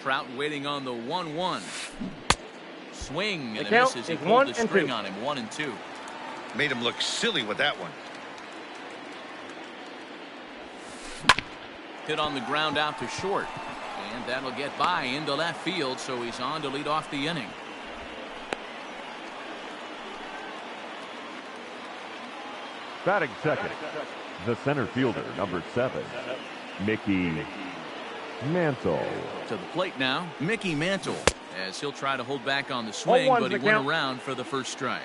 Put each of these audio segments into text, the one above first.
Trout waiting on the 1-1. Swing and The a count miss as he is pulled the 1-2. string on him. 1-2. Made him look silly with that one. Hit on the ground out to short. And that'll get by into left field, so he's on to lead off the inning. Batting second, the center fielder, number 7, Mickey Mantle. To the plate now, Mickey Mantle, as he'll try to hold back on the swing, 0-1's but he the went count. around for the first strike.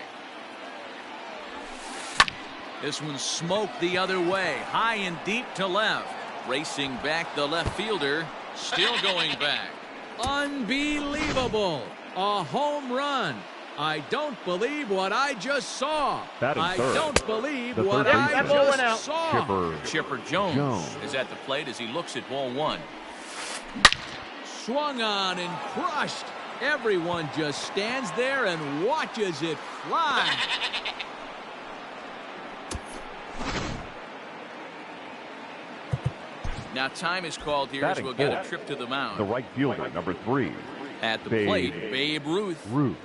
This one smoked the other way, high and deep to left. Racing back the left fielder, still going back. Unbelievable. A home run. I don't believe what I just saw. Batting I third, don't believe the what third I baseman, just saw. Chipper Jones is at the plate as he looks at ball 1. Swung on and crushed. Everyone just stands there and watches it fly. Now time is called here as Batting we'll get a fourth, trip to the mound. the right fielder, number 3, At the Babe plate, Babe Ruth.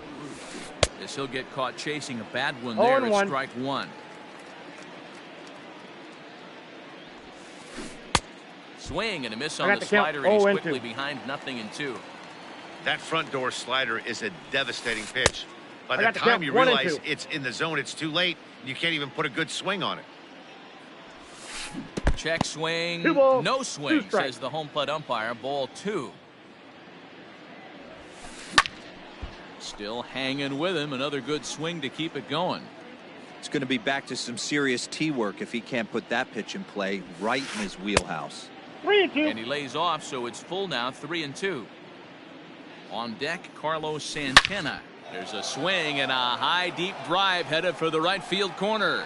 As he'll get caught chasing a bad one there at 0-1. strike 1. Swing and a miss on got the the count. slider, and he's 0-2. quickly behind 0-2. That front door slider is a devastating pitch. By I the got the time count. you 1-2. realize it's in the zone, it's too late. You can't even put a good swing on it. Check swing. 2 balls, No 2 swing, strikes. says the home plate umpire. Ball 2. Still hanging with him. Another good swing to keep it going. It's going to be back to some serious tee work if he can't put that pitch in play right in his wheelhouse. 3-2. And he lays off, so it's full now, 3-2. On deck, Carlos Santana. There's a swing and a high, deep drive headed for the right field corner.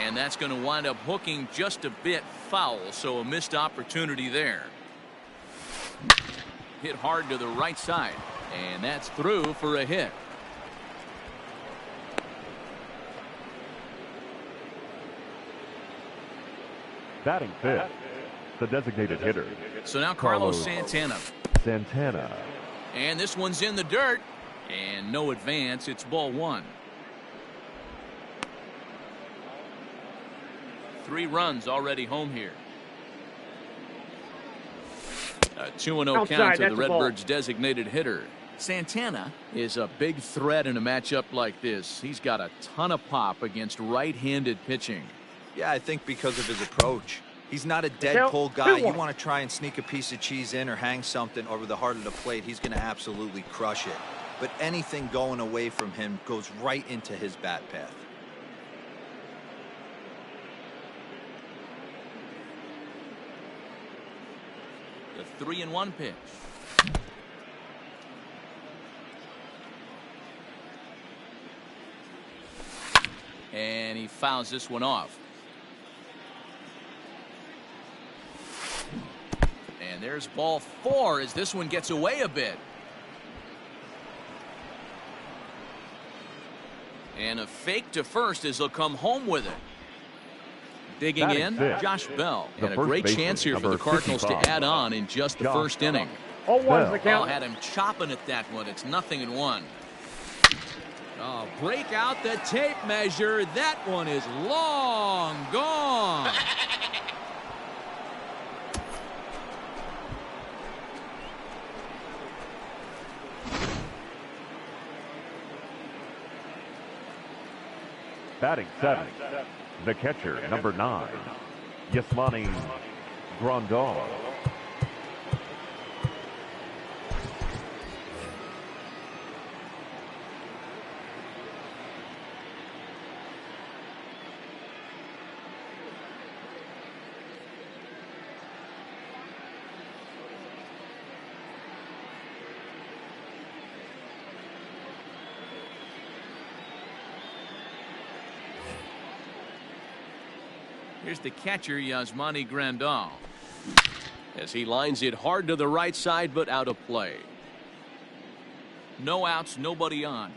And that's going to wind up hooking just a bit foul, so a missed opportunity there. Hit hard to the right side, and that's through for a hit. Batting fifth, the designated hitter, So now Carlos Santana. And this one's in the dirt, and no advance. It's ball 1. 3 runs already home here. A 2-0 Outside, count to that's the a ball. Redbirds' designated hitter. Santana is a big threat in a matchup like this. He's got a ton of pop against right-handed pitching. Yeah, I think because of his approach. He's not a dead Count, pull guy. 2-1. You want to try and sneak a piece of cheese in or hang something over the heart of the plate, he's going to absolutely crush it. But anything going away from him goes right into his bat path. The 3-1 pitch. And he fouls this one off. And there's ball 4 as this one gets away a bit. And a fake to first as he'll come home with it. Digging Batting in, fifth, Josh Bell. the And a first great baseman, chance here for the number Cardinals to 55, add on in just the Josh first inning. 0-1's the Bell. count. Had him chopping at that one. It's 0-1. Oh, break out the tape measure. That one is long gone. Batting seventh, the catcher, number 9, Yasmani Grandal. Here's the catcher, Yasmani Grandal, as he lines it hard to the right side, but out of play. No outs, nobody on.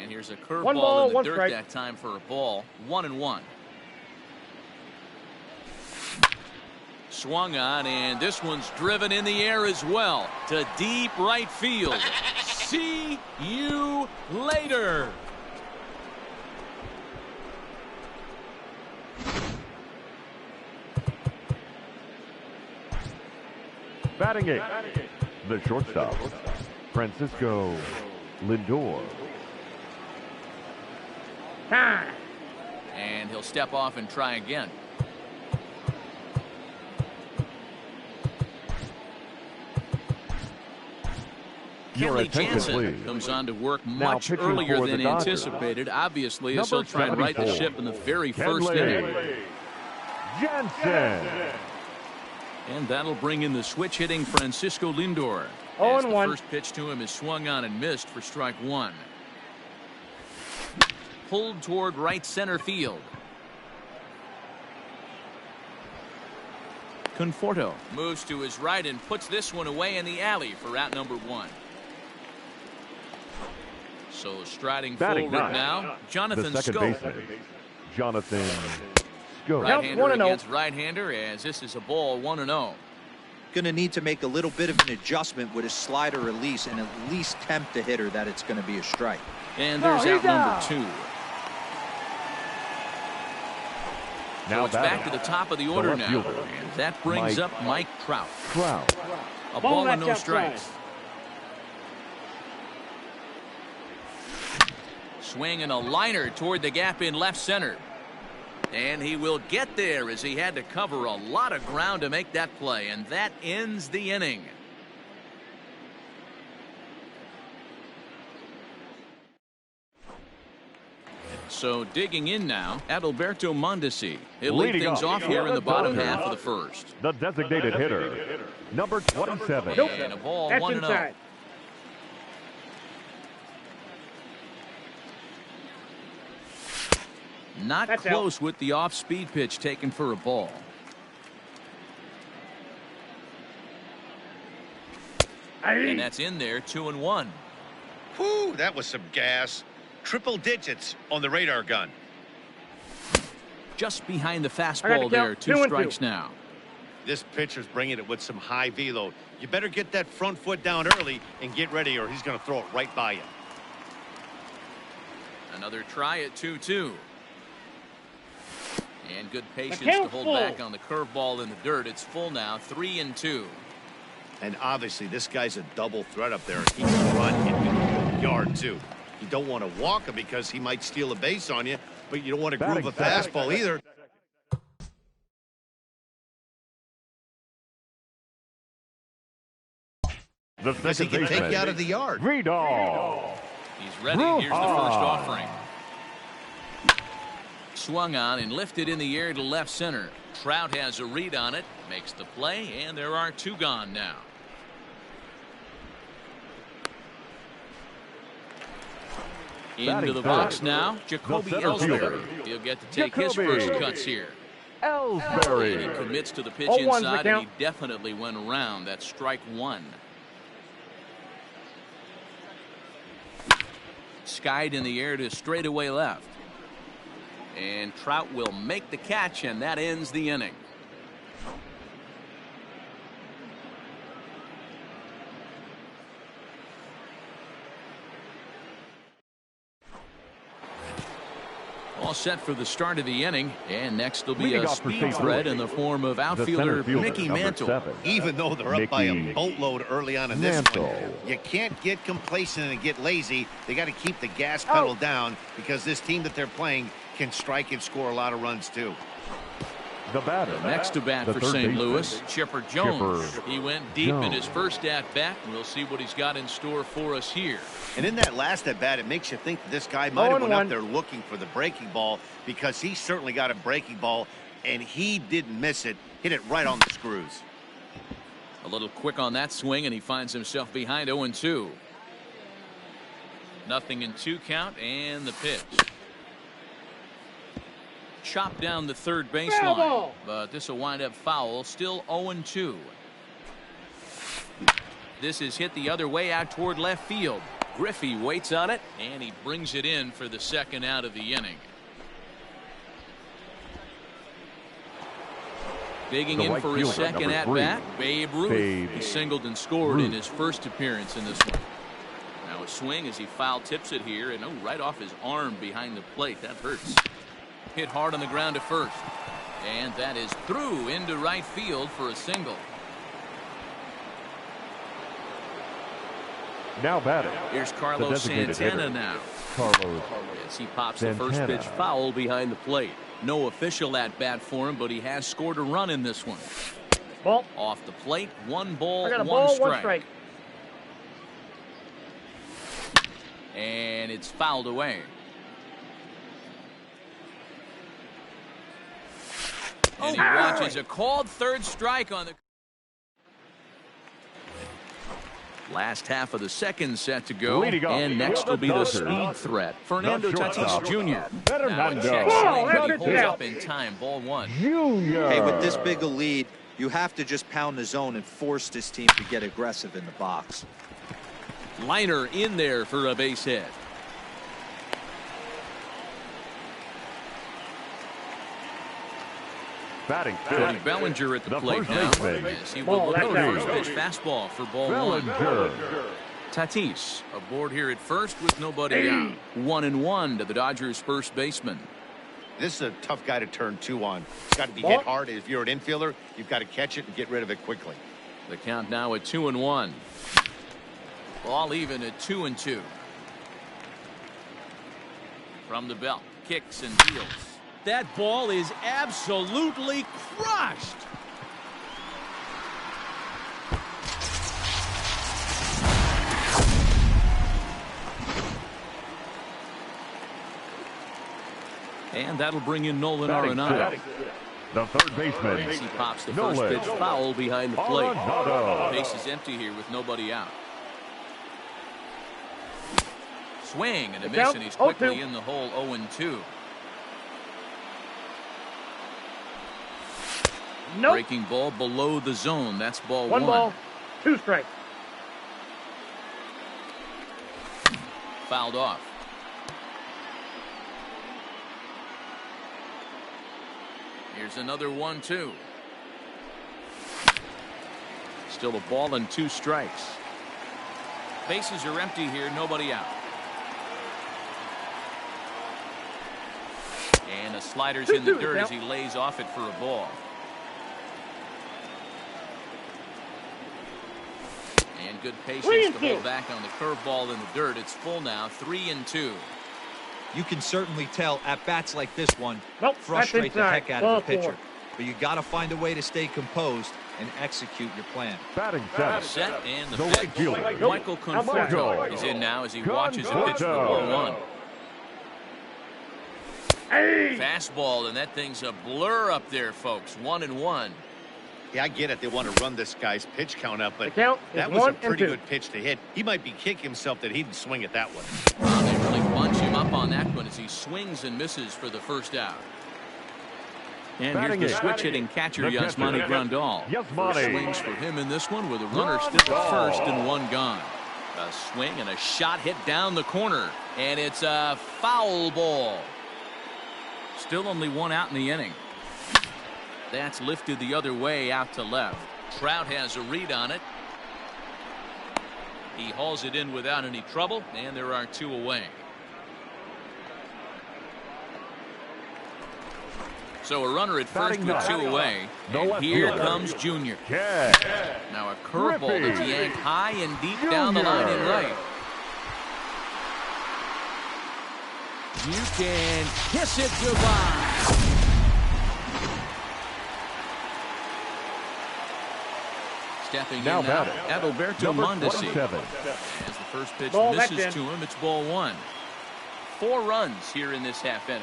And here's a One curveball ball, in the one dirt strike. that time for a ball. 1-1. Swung on, and this one's driven in the air as well to deep right field. See you later. Batting eighth, the shortstop, Francisco Lindor. And he'll step off and try again. Your Kenley attention, Jansen please. comes on to work Now much pitching earlier for than the Dodgers. anticipated, obviously, as he'll Number try and right the 74, ship in the very first inning. Kenley Jansen. And that'll bring in the switch-hitting Francisco Lindor. As the first pitch to him is swung on and missed for strike one. Pulled toward right center field. Conforto moves to his right and puts this one away in the alley for out number one. So striding Batting forward ninth, now, Jonathan the second Scope. baseman, Jonathan Scope. Right-hander against right-hander, as this is a ball 1-0. Going to need to make a little bit of an adjustment with his slider release and at least tempt the hitter that it's going to be a strike. And there's out number two. Now So it's back to the top of the order left now. fielder, And that brings up Mike Trout. Trout. A ball and no strikes. Swing and a liner toward the gap in left center. And he will get there as he had to cover a lot of ground to make that play. And that ends the inning. So digging in now, Adalberto Mondesi. He'll lead Leading things off off here in the bottom Dodgers. half of the first. The designated hitter, number 27. And a ball 1-0. Not close with the off-speed pitch taken for a ball. And that's in there, 2-1. Whew, that was some gas. Triple digits on the radar gun. Just behind the fastball there, 2 strikes now. This pitcher's bringing it with some high velo. You better get that front foot down early and get ready, or he's going to throw it right by you. Another try at 2-2. And good patience to hold back on the curveball in the dirt. It's full now, 3-2. And obviously, this guy's a double threat up there. He can run and the yard, too. You don't want to walk him because he might steal a base on you, but you don't want to groove a fastball either. The Because he second can take baseman, you out of the yard. Vidal. He's ready. Here's the first offering. Swung on and lifted in the air to left center. Trout has a read on it, makes the play, and there are 2 gone now. Into the box now, Jacoby Ellsbury. He'll get to take his first cuts here. And he Ellsbury. commits to the pitch inside, and he definitely went around. That's strike one. Skied in the air to straightaway left. And Trout will make the catch, and that ends the inning. All set for the start of the inning, and next will be Leading a off for speed St. threat Louis, in the form of the outfielder center fielder, Mickey number Mantle. 7. Even though they're up by a Mickey boatload early on in this Mantle. one, you can't get complacent and get lazy. They got to keep the gas pedal down because this team that they're playing can strike and score a lot of runs too. The batter. Next to bat the for third St. baseman, Louis, Chipper Jones. Chipper He went deep in Jones. his first at-bat, and we'll see what he's got in store for us here. And in that last at bat, it makes you think that this guy might have went up there looking for the breaking ball because he certainly got a breaking ball and he didn't miss it. Hit it right on the screws. A little quick on that swing, and he finds himself behind 0-2. Nothing in 2 count, and the pitch. Chopped down the third baseline, but this will wind up foul. Still 0-2. This is hit the other way out toward left field. Griffey waits on it, and he brings it in for the second out of the inning. Digging The in right for his fielder, second number at 3. bat, Babe Ruth. Babe He singled and scored in Ruth. his first appearance in this one. Now a swing as he foul tips it here, and right off his arm behind the plate. That hurts. Hit hard on the ground to first, and that is through into right field for a single. Now batting. Here's Carlos designated Santana hitter. now. Carlos As he pops the first Santana. pitch foul behind the plate. No official at bat for him, but he has scored a run in this one. Ball. Off the plate, 1 ball, I got a 1 ball, strike. 1 strike. And it's fouled away. And he watches a called third strike on the last half of the second set to go. Leading off And next the will be the Dodgers. speed threat, Fernando The Tatis shortstop, Jr. Now a Fernando check Ball, swing, but out he it holds down. up in time. Ball 1. Jr. Hey, with this big a lead, you have to just pound the zone and force this team to get aggressive in the box. Liner in there for a base hit. Batting Cody fifth. Bellinger at the The plate first now. baseman. As he will Ball, look at the that's first out. pitch fastball for ball 1. Bellinger. Tatis aboard here at first with nobody out. 1-1 to the Dodgers first baseman. This is a tough guy to turn 2 on. It's got to be Ball. hit hard. If you're an infielder, you've got to catch it and get rid of it quickly. The count now at 2-1. Ball even at 2-2. From the belt, kicks and deals. That ball is absolutely crushed. And that'll bring in Nolan Batting Arenado. fifth. The third baseman. As he pops the Nolan first pitch foul behind the plate. Arenado. Base is empty here with nobody out. Swing and a miss, and he's quickly 0-2. in the hole. 0-2. Nope. Breaking ball below the zone. That's ball 1 ball, 2 strikes. Fouled off. Here's another 1-2. Still a ball and 2 strikes. Bases are empty here. Nobody out. And a slider's in the dirt as he lays off it for a ball. And good patience to hold back on the curveball in the dirt. It's full now. 3-2. You can certainly tell at bats like this one Nope, frustrate the that's heck out inside. of the Ball 4. pitcher. But you got to find a way to stay composed and execute your plan. Batting seventh. Set and the The pitch. right fielder. Michael Conforto Conforto. is in now as he watches a pitch for Conforto. ball 1. Hey! Fastball, and that thing's a blur up there, folks. 1-1. Yeah, I get it. They want to run this guy's pitch count up, but The count is that was a 1 and pretty 2. good pitch to hit. He might be kicking himself that he didn't swing at that one. They really bunch him up on that one as he swings and misses for the first out. And Batting here's the eighth. switch hitting catcher, The catcher. Yasmani Grandal. Yasmani. First swings for him in this one with a runner still at Grandal. first and 1 gone. A swing and a shot hit down the corner, and it's a foul ball. Still only 1 out in the inning. That's lifted the other way out to left. Trout has a read on it. He hauls it in without any trouble, and there are 2 away. So a runner at first Batting with 2 ninth. away. The And left here fielder. comes Junior. Yeah. Now a curveball that's Griffey. yanked high and deep down the line in right. You can kiss it goodbye. Stepping Now in now, batting. Adalberto Number Mondesi. 27. As the first pitch Ball misses back to him, it's ball 1. 4 runs here in this half inning.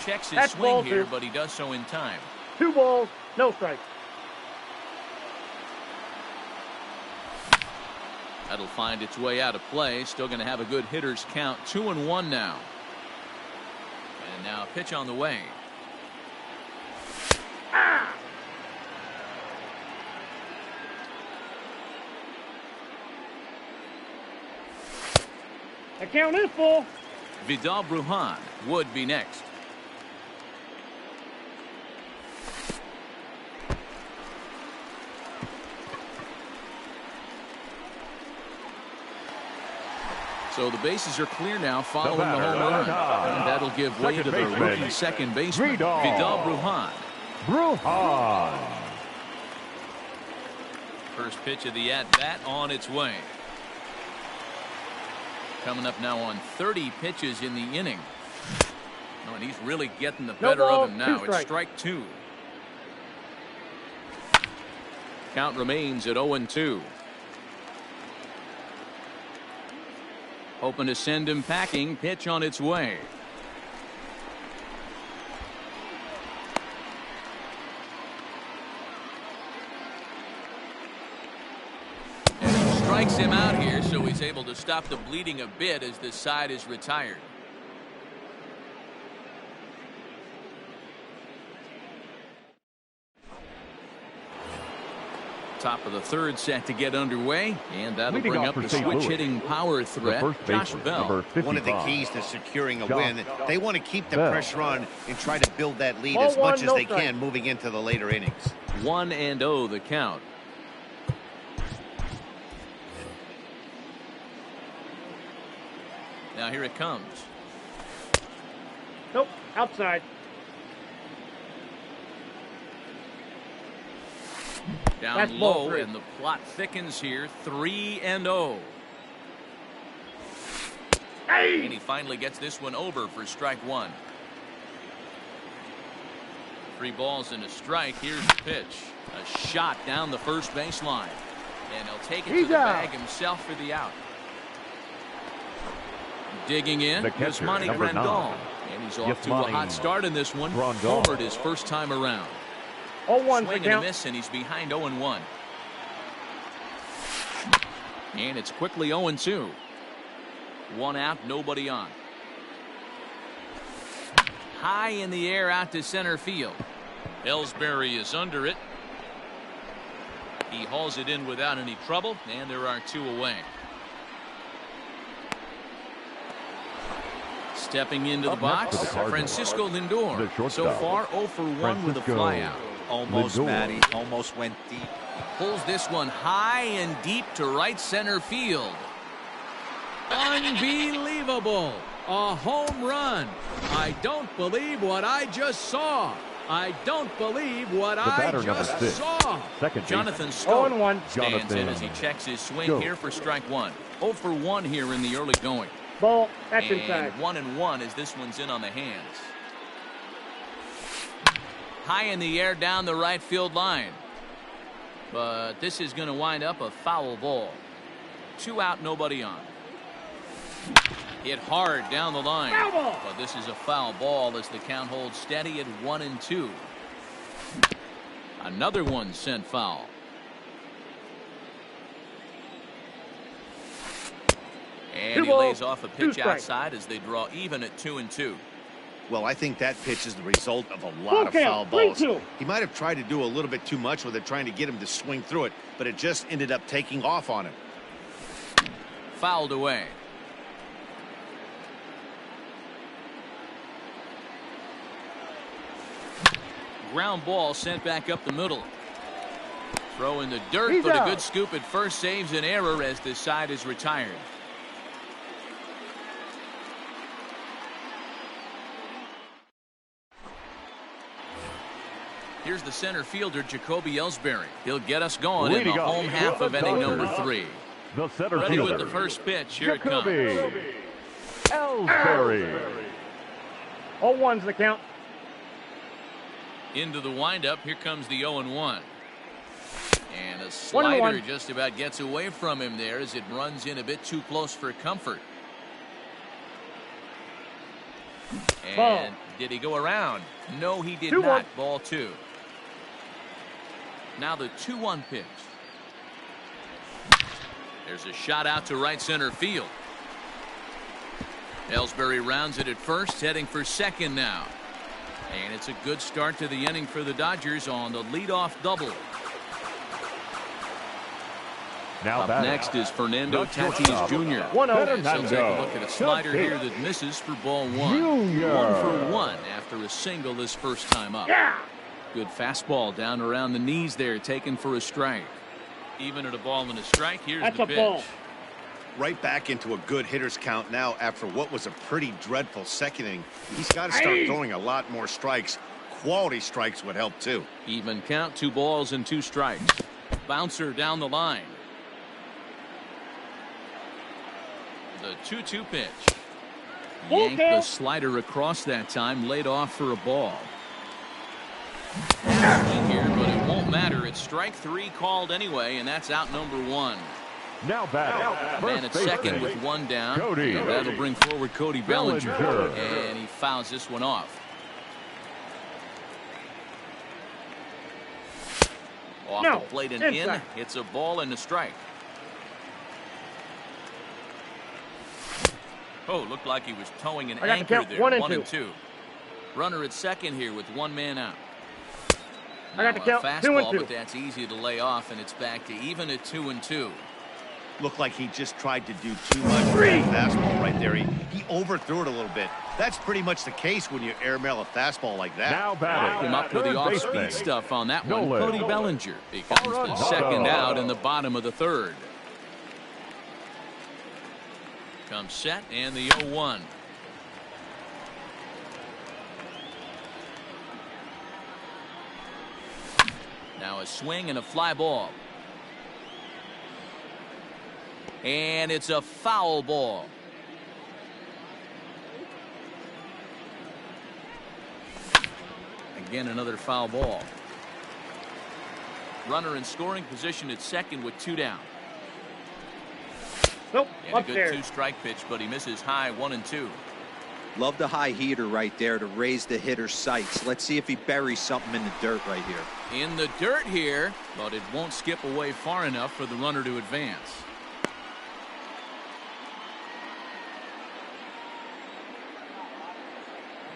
Checks his That's swing ball here, 2. but he does so in time. 2 balls, no strikes. That'll find its way out of play. Still going to have a good hitter's count. 2-1 now. And now a pitch on the way. The count is full. Vidal Brujan would be next. So the bases are clear now following the home run. And that'll give way to the rookie second baseman, Vidal Brujan. First pitch of the at-bat on its way. Coming up now on 30 pitches in the inning. Oh, and he's really getting the better of him now. It's strike two. Count remains at 0-2. Hoping to send him packing. Pitch on its way. And he strikes him out here, so he's able to stop the bleeding a bit as this side is retired. Top of the third set to get underway, and that'll bring up the switch-hitting power threat, Josh Bell. One of the keys to securing a win, they want to keep the pressure on and try to build that lead as much as they can moving into the later innings. 1-0 the count. Now here it comes. Nope, outside. Down low, and the plot thickens here. 3-0. Hey! And he finally gets this one over for strike one. 3 balls and a strike. Here's the pitch. A shot down the first baseline. And he'll take it to the bag himself for the out. Digging in is Monty Grandal. And he's off to a hot start in this one. Homered his first time around. 0-1 Swing and a miss, and he's behind 0-1. And it's quickly 0-2. 1 out, nobody on. High in the air out to center field. Ellsbury is under it. He hauls it in without any trouble, and there are 2 away. Stepping into the box, Francisco Lindor. So far, 0 for 1 with a flyout. Almost, Matty. Almost went deep. Pulls this one high and deep to right center field. Unbelievable. A home run. I don't believe what I just saw. I don't believe what I just saw. Jonathan Scope stands in as he checks his swing here for strike one. 0 for 1 here in the early going. Ball, that's inside. 1-1 as this one's in on the hands. High in the air down the right field line. But this is going to wind up a foul ball. 2 out, nobody on. Hit hard down the line. But this is a foul ball as the count holds steady at 1-2. Another one sent foul. And he lays off a pitch outside as they draw even at 2-2. Well, I think that pitch is the result of a lot of foul balls. He might have tried to do a little bit too much with it, trying to get him to swing through it, but it just ended up taking off on him. Fouled away. Ground ball sent back up the middle. Throw in the dirt, but a good scoop at first saves an error as this side is retired. Here's the center fielder, Jacoby Ellsbury. He'll get us going in the home half of inning number 3. The center Ready fielder, with the first pitch. Here it comes. Ellsbury. 0-1's the count. Into the windup. Here comes the 0-1. And a slider just about gets away from him there as it runs in a bit too close for comfort. And did he go around? No, he did not. Ball 2. Now the 2-1 pitch. There's a shot out to right center field. Ellsbury rounds it at first, heading for second now. And it's a good start to the inning for the Dodgers on the leadoff double. Now up next is Fernando Tatis Jr. He'll take a look at a slider here that misses for ball 1. 1 for 1 after a single this first time up. Good fastball down around the knees there, taken for a strike. Even at a ball and a strike, here's the pitch. right back into a good hitter's count now after what was a pretty dreadful second inning. He's got to start throwing a lot more strikes. Quality strikes would help too. Even count, 2 balls and 2 strikes. Bouncer down the line. The 2-2 pitch. Yanked the slider across that time, laid off for a ball. Here, but it won't matter. It's strike 3 called anyway, and that's out number 1. Now batting. Man at second with 1 down. Cody. And that'll bring forward Cody Bellinger. Bellinger. And he fouls this one off. Off the plate and in. It's a ball and a strike. Oh, looked like he was towing an anchor there. 1 and 1 and 2. 2. Runner at second here with 1 man out. I got to count fastball, 2 and 2. But that's easy to lay off, and it's back to even at 2 and 2. Looked like he just tried to do too much with that fastball right there. He overthrew it a little bit. That's pretty much the case when you airmail a fastball like that. Now batting. Him up with the off-speed stuff on that one. Cody Bellinger becomes the second out in the bottom of the 3rd. Comes set and the 0-1. Now a swing and a fly ball. And it's a foul ball. Again, another foul ball. Runner in scoring position at second with 2 down. Nope, and a upstairs. good 2-strike pitch, but he misses high 1 and 2. Love the high heater right there to raise the hitter's sights. Let's see if he buries something in the dirt right here. In the dirt here, but it won't skip away far enough for the runner to advance.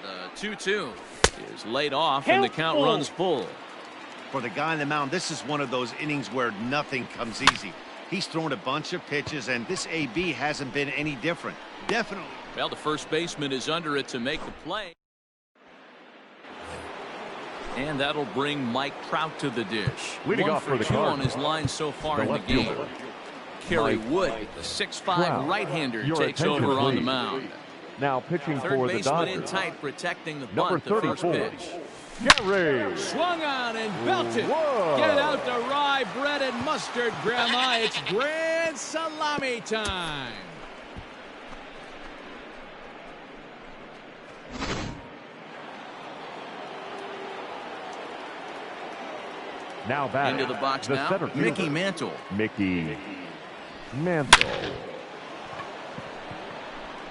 The 2-2 is laid off and the count runs full. For the guy on the mound, this is one of those innings where nothing comes easy. He's thrown a bunch of pitches, and this AB hasn't been any different. Definitely. Well, the first baseman is under it to make the play. And that'll bring Mike Trout to the dish. Leading 1 off for for the 2 on Cardinals. his line so far The in the left game. fielder, Kerry Mike Wood, the 6'5 Trout. right-hander, Your takes attention, over on the please. mound. Now pitching Third for the baseman in Dodgers. tight, protecting the Number bunt, the first 34. pitch. Gary. Swung on and belted. Whoa. Get out the rye bread and mustard, Grandma. It's grand salami time. Now batting. Into the box the now, center fielder, Mickey Mantle. Mickey Mantle.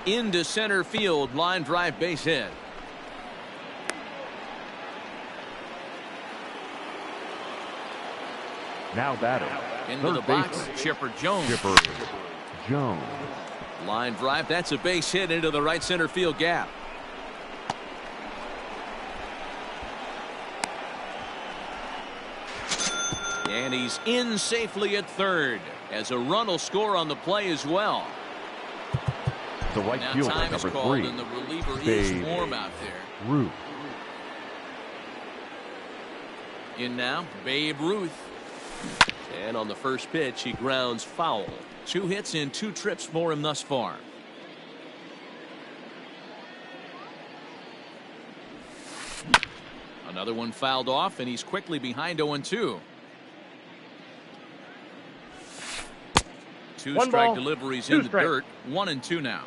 Into center field, line drive base hit. Now batting. Into Third the box, baseman, Chipper Jones. Chipper Jones. Line drive, that's a base hit into the right center field gap. And he's in safely at third, as a run will score on the play as well. The right Now fielder, time is number called 3. and the reliever Babe is warm out there. Ruth. In now, Babe Ruth. And on the first pitch, he grounds foul. 2 hits in 2 trips for him thus far. Another one fouled off, and he's quickly behind 0-2. 2 strike deliveries in the dirt. 1 and 2 now.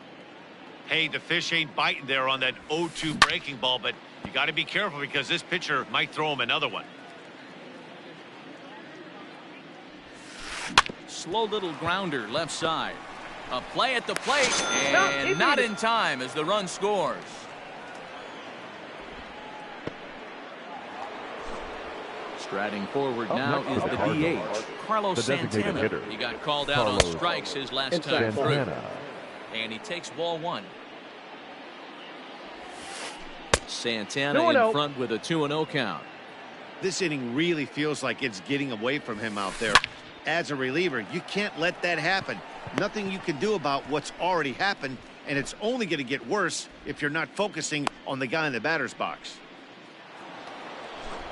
Hey, the fish ain't biting there on that 0-2 breaking ball, but you got to be careful because this pitcher might throw him another one. Slow little grounder left side. A play at the plate, and not in time as the run scores. Striding forward now is the DH, Carlos Santana. Hitter. He got called out on strikes his last time through. Santana. And he takes ball 1. Santana in front with a 2-0 count. This inning really feels like it's getting away from him out there. As a reliever, you can't let that happen. Nothing you can do about what's already happened, and it's only going to get worse if you're not focusing on the guy in the batter's box.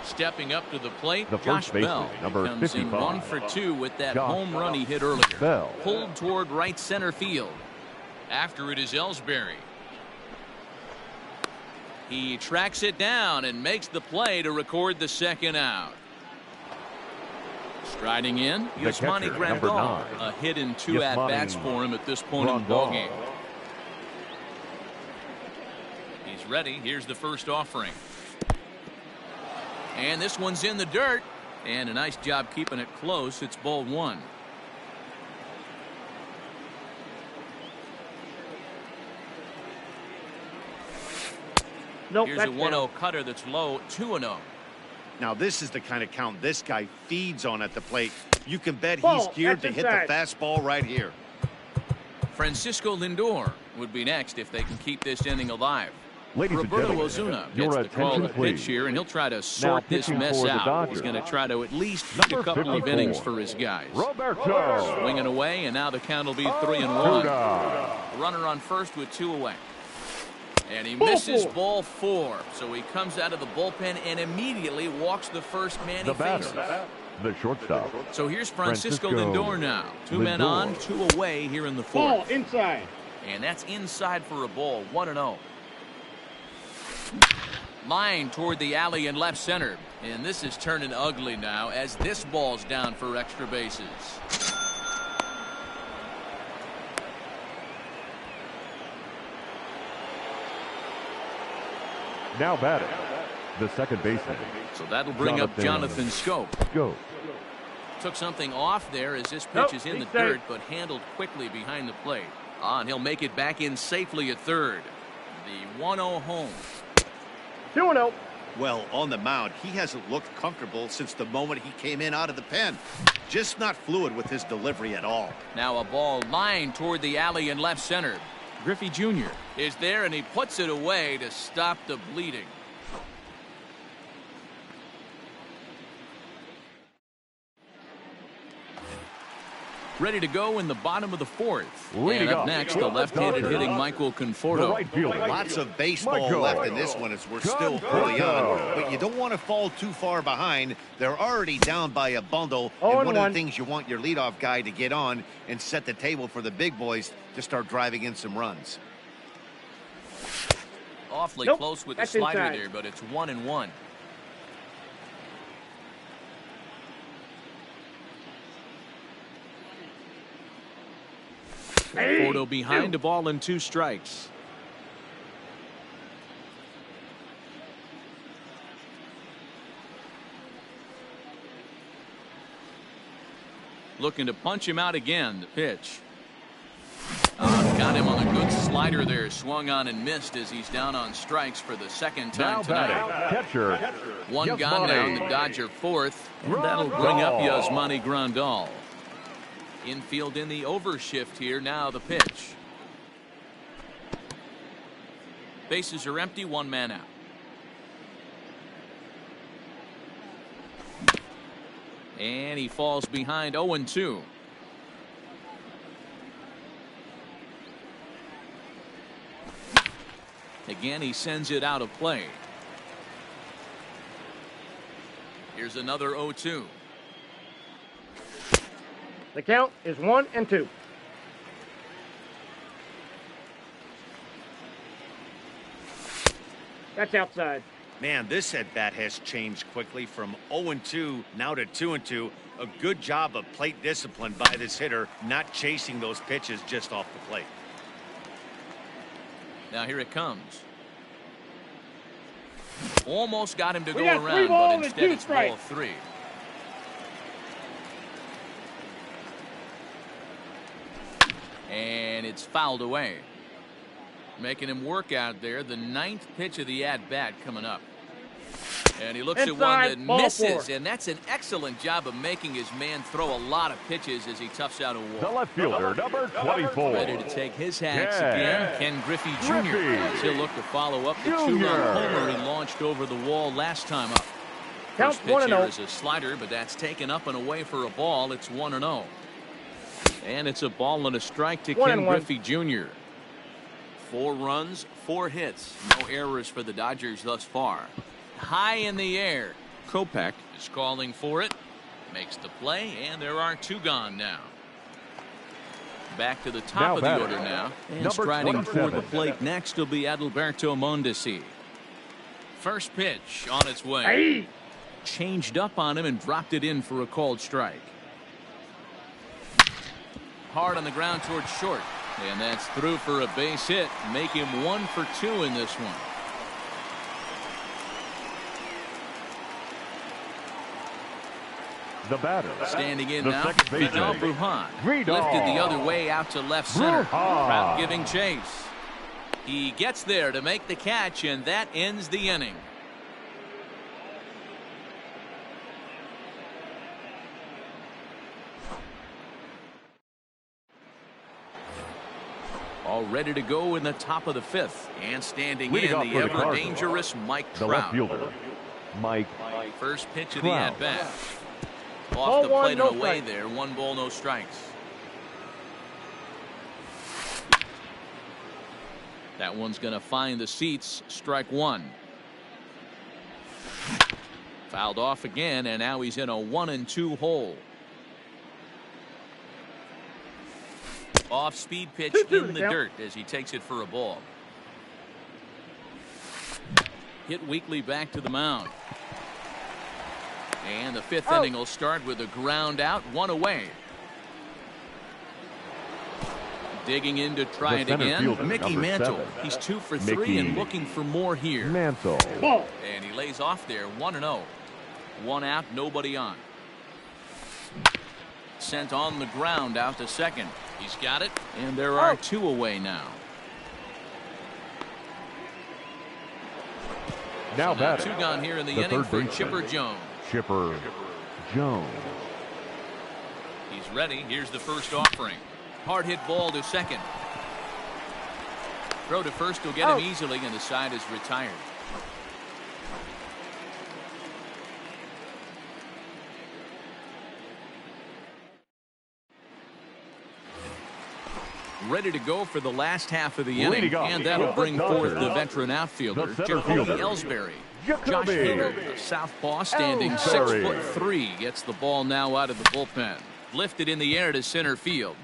Stepping up to the plate, The Josh first baseman, Bell number comes in 55. 1 for 2 with that Josh home run he hit earlier. Bell. Pulled toward right center field. After it is Ellsbury. He tracks it down and makes the play to record the second out. Striding in, Yasmani catcher, number Grandal. 9. A hit in 2 Yasmani at-bats for him at this point in the Grandal. ballgame. He's ready. Here's the first offering. And this one's in the dirt. And a nice job keeping it close. It's ball 1. Nope, Here's that's a 1-0 down. cutter that's low, 2-0. Now, this is the kind of count this guy feeds on at the plate. You can bet Ball, he's geared to that's hit the inside. fastball right here. Francisco Lindor would be next if they can keep this inning alive. Ladies and Roberto gentlemen, Ozuna your gets the call attention, to pitch please. here, and he'll try to sort this pitching mess for the out. Dodgers. He's going to try to at least get a Number couple of 54, innings for his guys. Roberto. Swinging away, and now the count will be 3-1. Ozuna. Runner on first with 2 away. And he misses ball 4. So he comes out of the bullpen and immediately walks the first man The he faces. batter, the shortstop. So here's Francisco Francisco Lindor now. 2 men Lindor. on, 2 away here in the Ball 4th. inside. And that's inside for a ball, 1-0. Line toward the alley in left center. And this is turning ugly now as this ball's down for extra bases. Now batting, the second baseman. So that'll bring up Jonathan Scope. Go. Took something off there as this pitch Nope, is in the he's dirt, safe. but handled quickly behind the plate. And he'll make it back in safely at third. The 1-0 home. 2-0. Well, on the mound, he hasn't looked comfortable since the moment he came in out of the pen. Just not fluid with his delivery at all. Now a ball lined toward the alley in left center. Griffey Jr. is there, and he puts it away to stop the bleeding. Ready to go in the bottom of the 4th. Leading And up up next, for the the left-handed Dodgers. hitting Michael The Conforto. right fielder. Lots of baseball Michael left in this one as we're still early on. But you don't want to fall too far behind. They're already down by a bundle. And one of 0-1. the things you want your leadoff guy to get on and set the table for the big boys to start driving in some runs. Awfully Nope, close with the that's slider inside. there, but it's 1-1. Conforto behind, a ball and 2 strikes. Looking to punch him out again. The pitch. Got him on a good slider there. Swung on and missed as he's down on strikes for the second time Now tonight. batting, catcher. One gone now in the Dodger 4th. And that'll bring up Yasmani Grandal. Infield in the overshift here. Now the pitch. Bases are empty. 1 man out. And he falls behind 0-2. Again, he sends it out of play. Here's another 0-2. The count is 1-2. That's outside. Man, this at-bat has changed quickly from 0-2 now to 2-2. A good job of plate discipline by this hitter, not chasing those pitches just off the plate. Now here it comes. Almost got him to go got 3 around, balls but and instead 2 it's ball strikes. 3. And it's fouled away. Making him work out there. The 9th pitch of the at-bat coming up. And he looks at one Inside, that ball misses, 4. and that's an excellent job of making his man throw a lot of pitches as he toughs out a The wall. left fielder, number 24. Ready to take his hats Yeah. again, Ken Griffey Jr. Griffey As he'll look to follow up the Jr. 2-run homer he launched over the wall last time up. Count First pitch here 1-0. is a slider, but that's taken up and away for a ball. It's 1-0. And it's a ball and a strike to Ken 1-1. Griffey Jr. 4 runs, 4 hits. No errors for the Dodgers thus far. High in the air. Kopech is calling for it. Makes the play, and there are 2 gone now. Back to the top of the order now. And striding for the plate next will be Adalberto Mondesi. First pitch on its way. Hey. Changed up on him and dropped it in for a called strike. Hard on the ground towards short. And that's through for a base hit. Make him 1 for 2 in this one. The batter. Standing in the now, second baseman. Vidal Brujan. Vidal. Lifted the other way out to left center. Brujan. Trout giving chase. He gets there to make the catch, and that ends the inning. All ready to go in the top of the 5th. And standing in, the ever-dangerous Mike The left Trout. fielder, Mike. First pitch of the Trout. at-bat. Off Ball the one, plate no and away strikes. there. 1 ball, no strikes. That one's going to find the seats. Strike 1. Fouled off again, and now he's in a 1-2 hole. Off-speed pitch 2-2 in the count. dirt as he takes it for a ball. Hit weakly back to the mound. And the 5th inning will start with a ground out, 1 away. Digging in to try The it center again. fielder, Mickey number Mantle. 7. He's 2 for 3 Mickey and looking for more here. Mantle. Ball. And he lays off there, 1-0. 1 out, nobody on. Sent on the ground out to second. He's got it, and there are 2 away now. Now Now batting. 2 gone here in the The inning third for baseman. Chipper Jones. Chipper Jones. He's ready. Here's the first offering. Hard hit ball to second. Throw to first will get him easily, and the side is retired. Ready to go for the last half of the inning, Leading off and that'll the bring forth the Dodgers. veteran outfielder, The center Jacoby fielder. Ellsbury. Jacoby. Josh Hader, a southpaw, standing Ellsbury. 6'3", gets the ball now out of the bullpen. Lifted in the air to center field.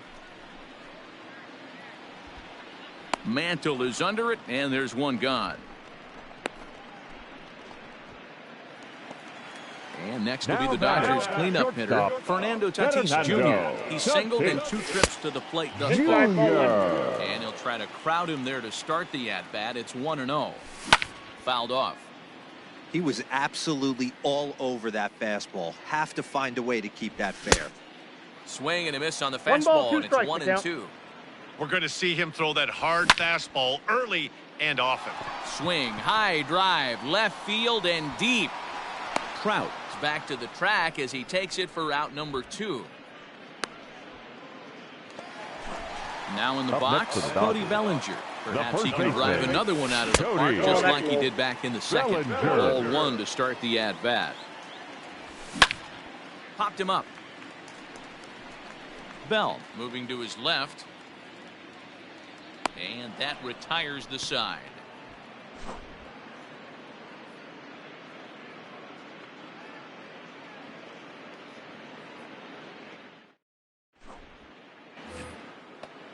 Mantle is under it, and there's 1 gone. And next will be Now the batting. Dodgers cleanup hitter, Shortstop. Fernando Tatis Fernando Jr. He's singled in Tatis. 2 trips to the plate thus Jr. far. Junior. And he'll try to crowd him there to start the at-bat. It's 1-0. Fouled off. He was absolutely all over that fastball. Have to find a way to keep that fair. Swing and a miss on the 1 ball, fastball, 2 and it's strikes, 1-2. We're going to see him throw that hard fastball early and often. Swing, high drive, left field and deep. Trout is back to the track as he takes it for out number 2. Now in the Up box, next for the Cody Dodgers. Bellinger. Perhaps first he can drive baseman, another one out of the park, Cody. just like he did back in the second. Bellinger. Ball 1 to start the at-bat. Popped him up. Bell moving to his left. And that retires the side.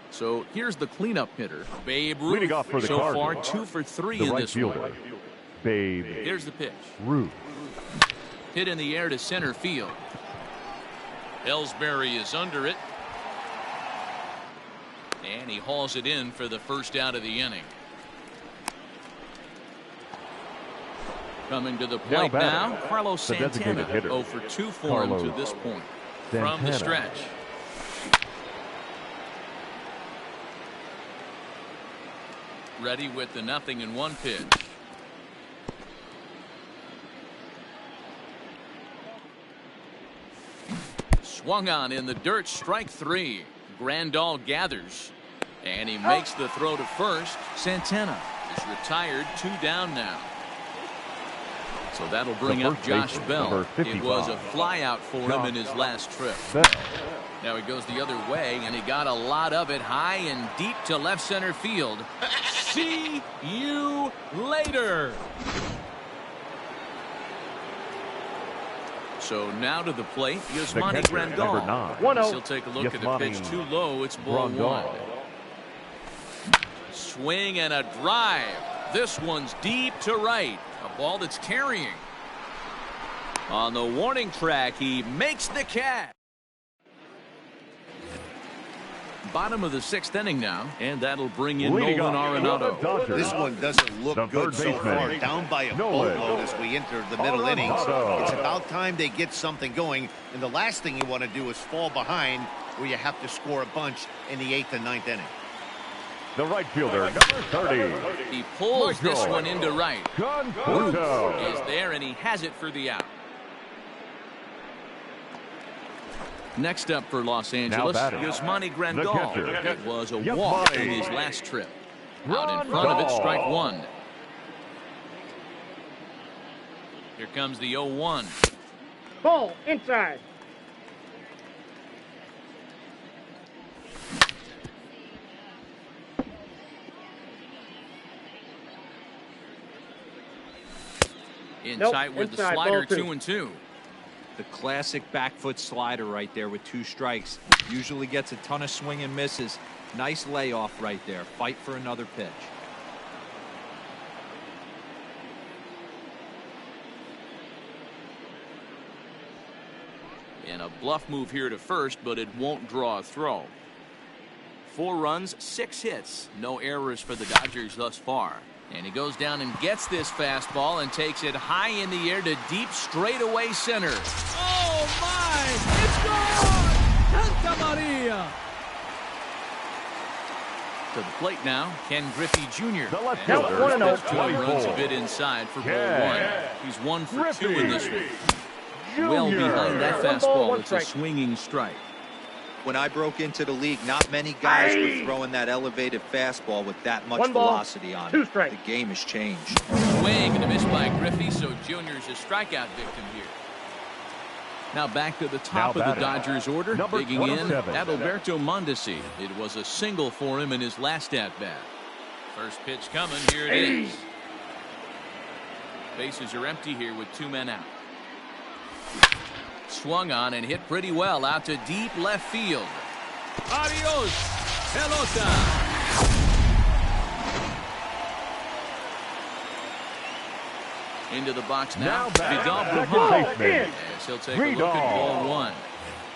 So here's the cleanup hitter, Babe Ruth. Leading off for the so far, Cardinals. 2 for 3 The in right this fielder, one. Babe Here's the pitch. Ruth. Hit in the air to center field. Ellsbury is under it. And he hauls it in for the first out of the inning. Coming to the plate batting, now, Carlos the Santana, designated hitter, 0 for 2 for him Carlos to this point. From the Santana. stretch. Ready with the 0-1 pitch. Swung on in the dirt, strike 3. Grandal gathers, and he makes the throw to first. Santana is retired, 2 down now. So that'll bring The up first Josh baseman, Bell. number It was a 55. flyout for him Josh in his last trip. Bell. Now he goes the other way, and he got a lot of it high and deep to left center field. See you later. So now to the plate, Yasmani catcher, number Grandal. 9. 1-0. He'll take a look at the Yasmani pitch too low. It's ball Grandal. 1. Swing and a drive. This one's deep to right. A ball that's carrying. On the warning track, he makes the catch. Bottom of the 6th inning now, and that'll bring in Liga. Nolan Arenado. This one doesn't look The good third so baseman, far. Down by a Nolan boatload as we enter the middle innings. Arenado. It's about time they get something going. And the last thing you want to do is fall behind where you have to score a bunch in the 8th and 9th inning. The right fielder, number 30. He pulls this Michael one into right. Conforto. Is there, and he has it for the out. Next up for Los Angeles, batting, Yasmani the Grandal. catcher, It was a Yasmani walk in his last trip. Out in front of it, strike 1. Here comes the 0-1. Ball inside. In Nope, tight with the inside, slider, ball 2. 2-2. The classic back foot slider right there with 2 strikes. Usually gets a ton of swing and misses. Nice layoff right there. Fight for another pitch. And a bluff move here to first, but it won't draw a throw. 4 runs, 6 hits. No errors for the Dodgers thus far. And he goes down and gets this fastball and takes it high in the air to deep straightaway center. Oh, my! It's gone! Santa Maria! To the plate now, Ken Griffey Jr. The left Count fielder, 1-0. number 2 runs a 24. bit inside for ball Yeah. 1. He's 1 for 2 Griffey in this one. Jr. Well behind that 1 ball, fastball, 1 it's a strike. swinging strike. When I broke into the league, not many guys were throwing that elevated fastball with that much 1 ball, velocity on 2 it. strikes. The game has changed. Swing and a miss by Griffey, so Junior's a strikeout victim here. Now back to the top Now of the batting, Dodgers order. number Digging in, 27. Adalberto Mondesi. It was a single for him in his last at-bat. First pitch coming, here it is. Bases are empty here with 2 men out. Swung on and hit pretty well out to deep left field. Adios, pelota. Into the box now. Now back, Vidal second Brujan. baseman, As he'll take a look at ball 1.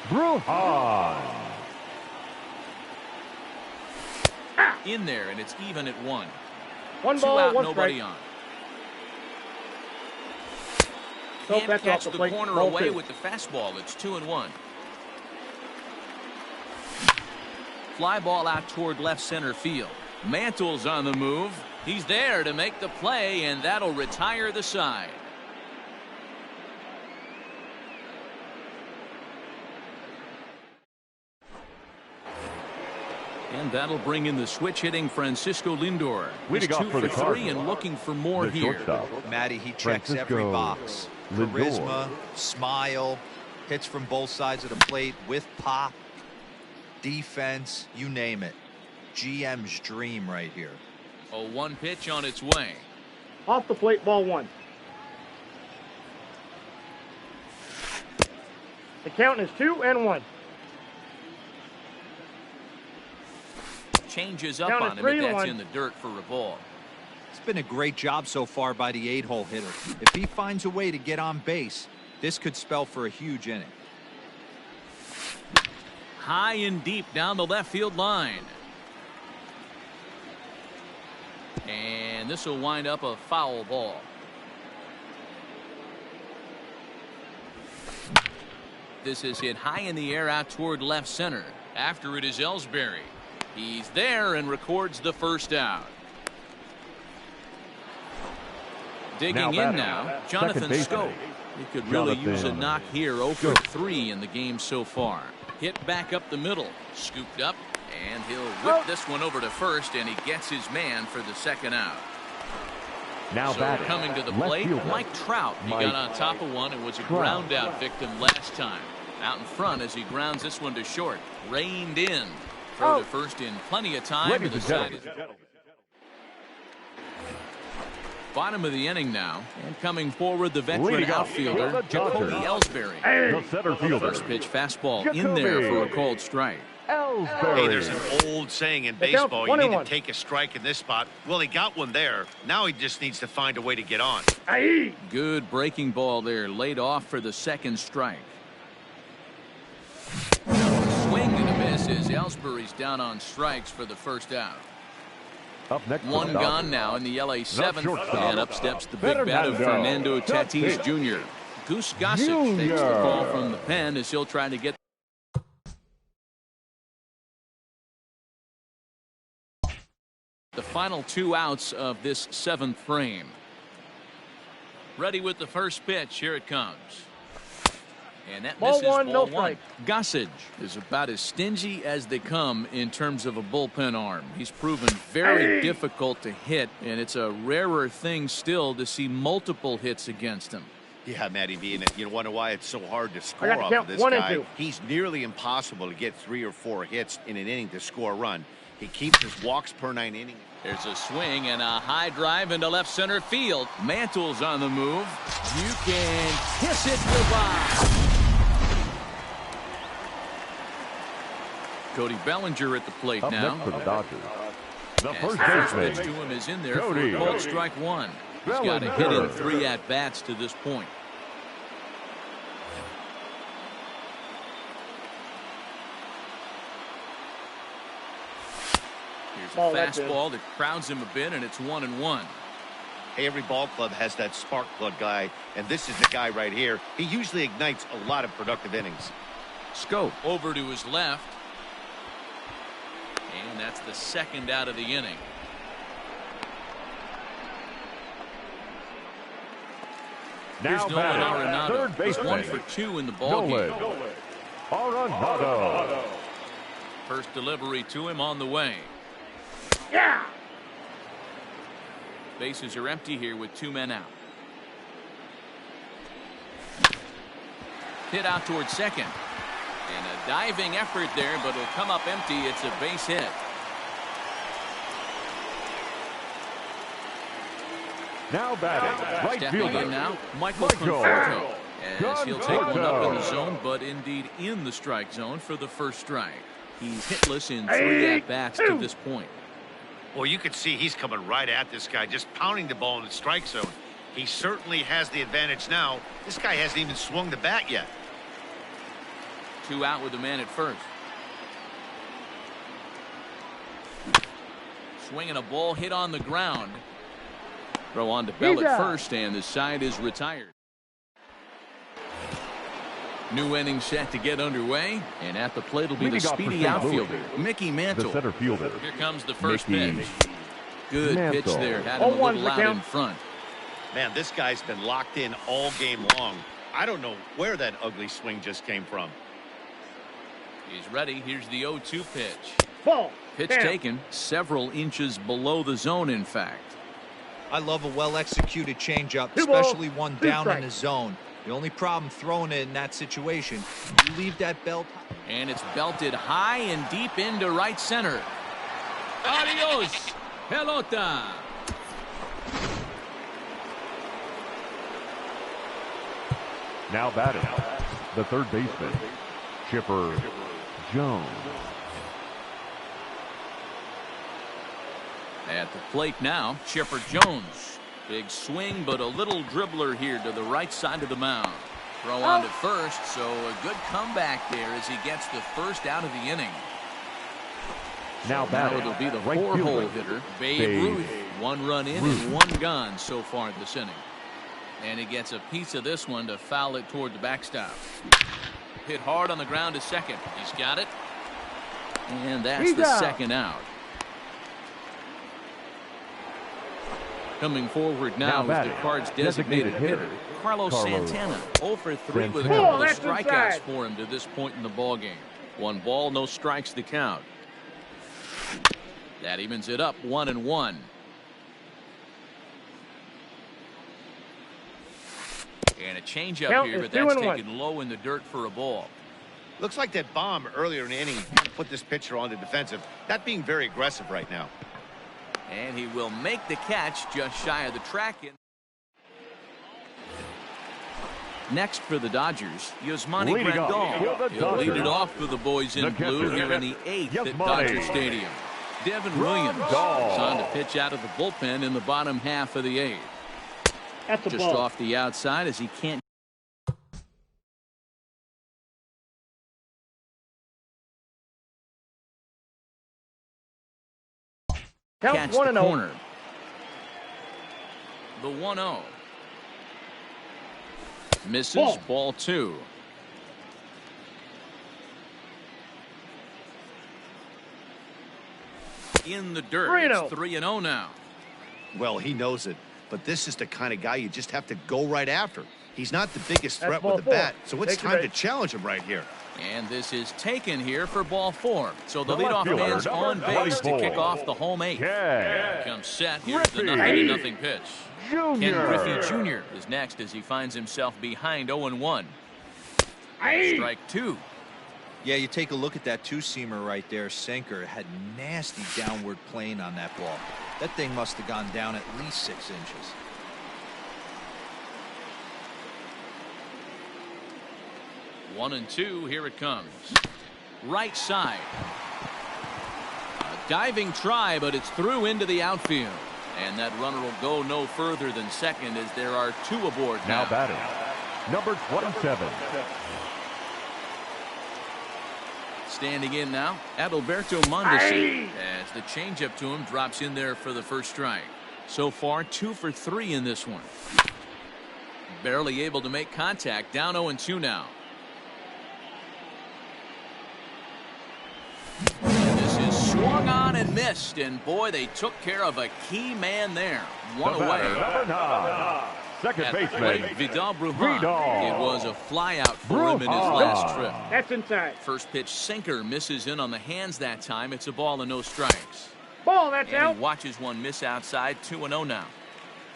Brujan. In there, and it's even at 1. 1 2 ball, out, 1 nobody strike. on. Nope, Can't that's catch off the the plate. corner Ball away 2. with the fastball. It's 2-1. Fly ball out toward left center field. Mantle's on the move. He's there to make the play, and that'll retire the side. And that'll bring in the switch hitting Francisco Lindor. Way to He's go 2 for the for 3 Cardinals. and looking for more The here. shortstop. Matty, he checks every Francisco box. Lindor. Charisma, smile, hits from both sides of the plate with pop, defense, you name it. GM's dream right here. A 1 pitch on its way. Off the plate, ball 1. The count is 2-1. Changes up Count is on him, but that's 3-1. in the dirt for a ball. It's been a great job so far by the 8-hole hitter. If he finds a way to get on base, this could spell for a huge inning. High and deep down the left field line. And this will wind up a foul ball. This is hit high in the air out toward left center. After it is Ellsbury. He's there and records the first out. Digging Now in batting, now, Jonathan second baseman, Scope. He could really Jonathan use a knock here. 0 for 3 in the game so far. Hit back up the middle. Scooped up. And he'll whip this one over to first, and he gets his man for the second out. Now So batting, coming to the left plate, fielder, Mike Trout. He Mike got on top of one and was a Trout. ground out victim last time. Out in front as he grounds this one to short. Reined in. Throw to first in plenty of time. Ladies And the and side gentlemen, is Bottom of the inning now. And coming forward, the veteran Liga. outfielder, Jacoby Ellsbury. The center fielder. First pitch fastball in there for a called strike. Ellsbury. Hey, there's an old saying in The count's baseball, you need 1-1. to take a strike in this spot. Well, he got one there. Now he just needs to find a way to get on. Aye. Good breaking ball there, laid off for the second strike. Swing and a miss as Ellsbury's down on strikes for the first out. Up next, One for the gone Dodgers. now in the LA seventh, shortstop. and up steps the big bat of Fernando Tatis Jr. Goose Gossage takes the call from the pen as he'll try to get the final 2 outs of this 7th frame. Ready with the first pitch. Here it comes. And that Ball misses. one, Ball no one. strike. Gossage is about as stingy as they come in terms of a bullpen arm. He's proven very difficult to hit, and it's a rarer thing still to see multiple hits against him. Yeah, Matty V, and you wonder why it's so hard to I score got to off count of this 1 and guy. 2. He's nearly impossible to get 3 or 4 hits in an inning to score a run. He keeps his walks per 9 innings. There's a swing and a high drive into left center field. Mantle's on the move. You can kiss it goodbye. Cody Bellinger at the plate Up now. next for the Dodgers. The As first the first pitch baseman. to him is in there Cody. for a called strike 1. He's got a hit in Bellinger. 3 at-bats to this point. Here's a Ball, that's in. fastball that crowds him a bit, and it's 1-1. Hey, every ball club has that spark plug guy, and this is the guy right here. He usually ignites a lot of productive innings. Scope over to his left. And that's the second out of the inning. Here's Now Nolan batting, Arenado. third He's 1 baseman. for 2 in the ball game. Nolan Arenado. First delivery to him on the way. Yeah. Bases are empty here with 2 men out. Hit out towards second. And a diving effort there, but it'll come up empty. It's a base hit. Now batting, right Stepping in fielder. now, Michael Michael Conforto. As he'll take one up in the Conforto. zone, but indeed in the strike zone for the first strike. He's hitless in 3 at-bats to this point. Well, you can see he's coming right at this guy, just pounding the ball in the strike zone. He certainly has the advantage now. This guy hasn't even swung the bat yet. 2 out with the man at first. Swinging a ball hit on the ground. Throw on to Bell He's at out. first, and the side is retired. New inning set to get underway, and at the plate will be the Leading off for speedy St. outfielder, Louis. Mickey The Mantle. center fielder. Here comes the first Mickey pitch. Good pitch Mantle. there. Had him a 0-1 little out count. in front. Man, this guy's been locked in all game long. I don't know where that ugly swing just came from. He's ready. Here's the 0-2 pitch. Ball. Pitch Down. taken several inches below the zone, in fact. I love a well-executed changeup, 2 balls, especially one 2 down in strikes. the zone. The only problem throwing it in that situation, you leave that belt. And it's belted high and deep into right center. Adios, pelota. Now batting, the third baseman, Chipper Jones. At the plate now, Chipper Jones. Big swing, but a little dribbler here to the right side of the mound. Throw on to first, so a good comeback there as he gets the first out of the inning. Now Now batting, it'll be the right 4-hole fielder, hitter, Babe Babe Ruth. 1 run in and 1 gone so far this inning. And he gets a piece of this one to foul it toward the backstop. Hit hard on the ground to second. He's got it. And that's He's the out. second out. Coming forward now Now is batting, the Cards' designated hitter, Carlos Santana. 0 for 3 with a Santana. couple of That's strikeouts inside. for him to this point in the ballgame. 1 ball, no strikes to count. That evens it up 1-1. And a changeup Count here, is but that's 2-1. taken low in the dirt for a ball. Looks like that bomb earlier in the inning put this pitcher on the defensive. Not being very aggressive right now. And he will make the catch just shy of the track. Next for the Dodgers, Yasmani Grandal. He'll lead it off for the boys in blue here in the 8th at Dodger Stadium. Devin Williams is on to pitch out of the bullpen in the bottom half of the 8th. Just off the outside as he can't catch the corner. The 1-0. Misses. Ball 2. In the dirt. It's 3-0 now. Well, he knows it, but this is the kind of guy you just have to go right after. He's not the biggest threat with the bat, so it's time to challenge him right here. And this is taken here for ball 4. So the leadoff man's on base to kick off the home 8th. Here comes set. Here's the 0-0 pitch. Ken Griffey Jr. is next as he finds himself behind 0-1. Strike 2. Yeah, you take a look at that two-seamer right there. Sinker had nasty downward plane on that ball. That thing must have gone down at least 6 inches. One and 2. Here it comes. Right side. A diving try, but it's through into the outfield. And that runner will go no further than second as there are 2 aboard now. Now batting, number 27. Standing in now, Adalberto Mondesi, as the changeup to him drops in there for the first strike. So far, 2 for 3 in this one. Barely able to make contact. Down 0-2 now. And this is swung on and missed, and boy, they took care of a key man there. One away. Number 9. Second baseman, Vidal Brujan. It was a flyout for him in his last trip. That's inside. First pitch sinker misses in on the hands that time. It's a ball and no strikes. Ball, that's out. He watches one miss outside. 2-0 now.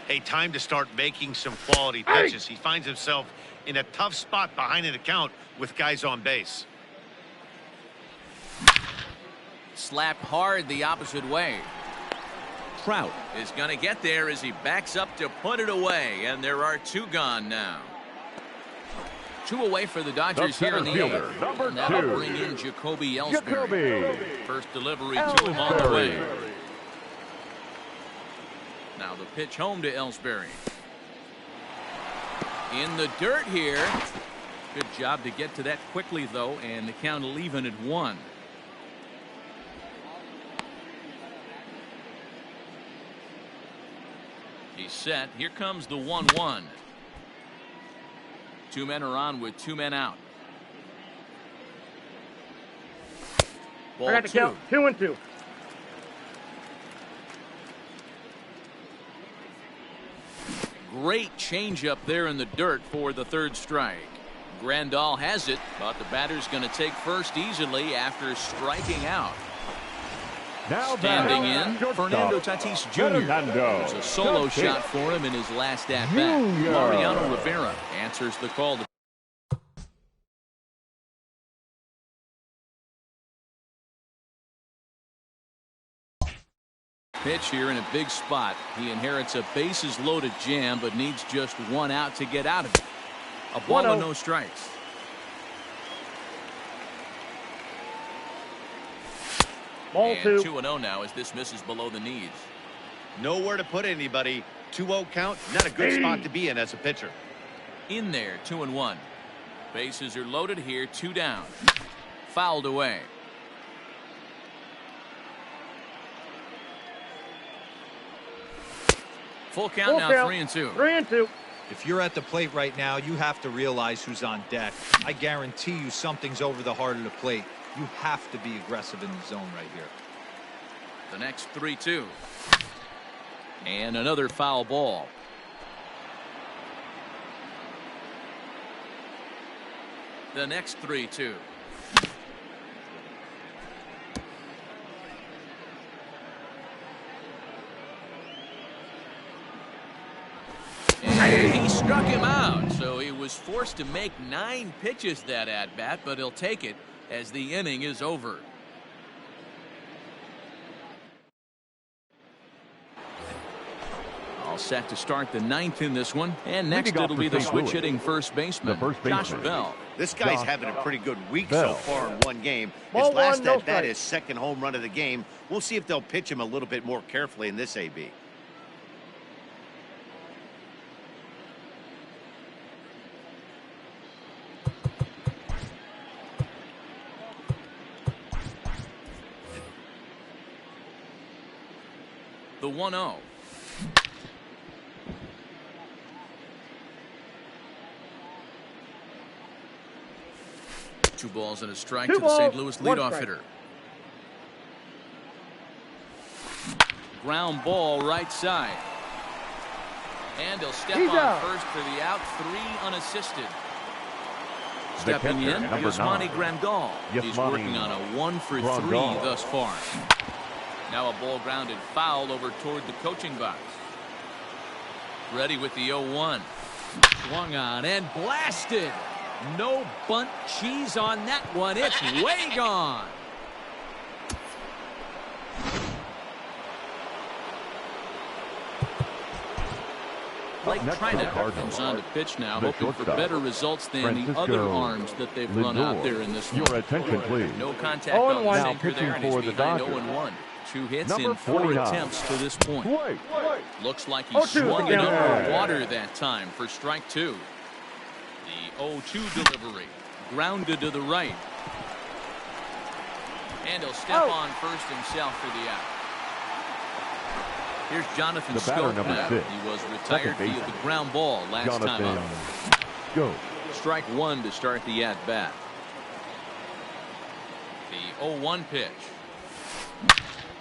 Hey, time to start making some quality pitches. He finds himself in a tough spot behind an account with guys on base. Slapped hard the opposite way. Trout is going to get there as he backs up to put it away, and there are 2 gone now. 2 away for the Dodgers here in the 8th. And that'll bring in Jacoby Ellsbury. First delivery to him on the way. Now the pitch home to Ellsbury. In the dirt here. Good job to get to that quickly, though, and the count will even at 1. He's set. Here comes the 1-1. 2 men are on with 2 men out. Ball I got the 2. count. 2-2. Great changeup there in the dirt for the 3rd strike. Grandal has it, but the batter's going to take first easily after striking out. Now standing in, Fernando Tatis Jr. There's a solo shot for him in his last at-bat. Mariano Rivera answers the call. Pitch here in a big spot. He inherits a bases-loaded jam, but needs just 1 out to get out of it. A ball and no strikes. Ball 2. 2-0 now as this misses below the knees. Nowhere to put anybody. 2-0 count. Not a good spot to be in as a pitcher. In there, 2-1. Bases are loaded here. 2 down. Fouled away. Full count now. 3-2. 3-2. If you're at the plate right now, you have to realize who's on deck. I guarantee you something's over the heart of the plate. You have to be aggressive in the zone right here. The next 3-2. And another foul ball. The next 3-2. And he struck him out, so he was forced to make 9 pitches that at-bat, but he'll take it as the inning is over. All set to start the ninth in this one. And next it'll be the switch-hitting first baseman, Josh Bell. This guy's having a pretty good week so far in one game. Ball His last one, no at-bat strike. is second home run of the game. We'll see if they'll pitch him a little bit more carefully in this AB. The 1-0. Two balls and a strike Two to the St. balls, Louis one leadoff strike. hitter. Ground ball right side. And he'll step He's on out. first for the out, 3 unassisted. The Stepping catcher, in, number Yasmani 9. Grandal. He's Yasmani working on a 1 for 3 Grandal. thus far. Now a ball grounded foul over toward the coaching box. Ready with the 0-1. Swung on and blasted. No bunt cheese on that one. It's way gone. Blake Next for the Trinet Cardinals. comes on to pitch now, The hoping for shortstop, better results than the Francisco other arms that they've run out there in this one. Your attention, please. No contact Oh, on and the one. Now sinker there, pitching and he's for the behind Dodgers. 0-1. 2 hits Number in 4 49. attempts to this point. Wait. Looks like he 0-2 swung it again. under water that time for strike 2. The 0-2 delivery. Grounded to the right. And he'll step on first himself for the out. Here's Jonathan The batter, Scope number now. 6. He was retired Second via baseman. the ground ball last time Jonathan up. Go. Strike 1 to start the at-bat. The 0-1 pitch.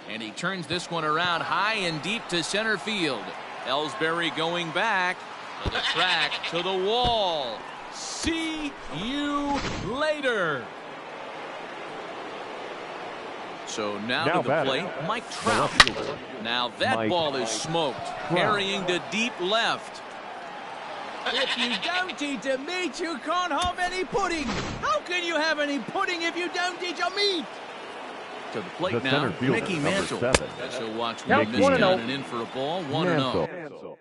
And he turns this one around high and deep to center field. Ellsbury going back to the track, to the wall. See you later. So now to the batting, plate, Mike Trout. left fielder. Now that Mike ball is smoked, carrying to deep left. If you don't eat a meat, you can't have any pudding. How can you have any pudding if you don't eat a meat? To the plate The now, center fielder, Mickey number Mantle. 7. So watch Count one miss 1-0. down and in for a ball, 1-0. Mantle.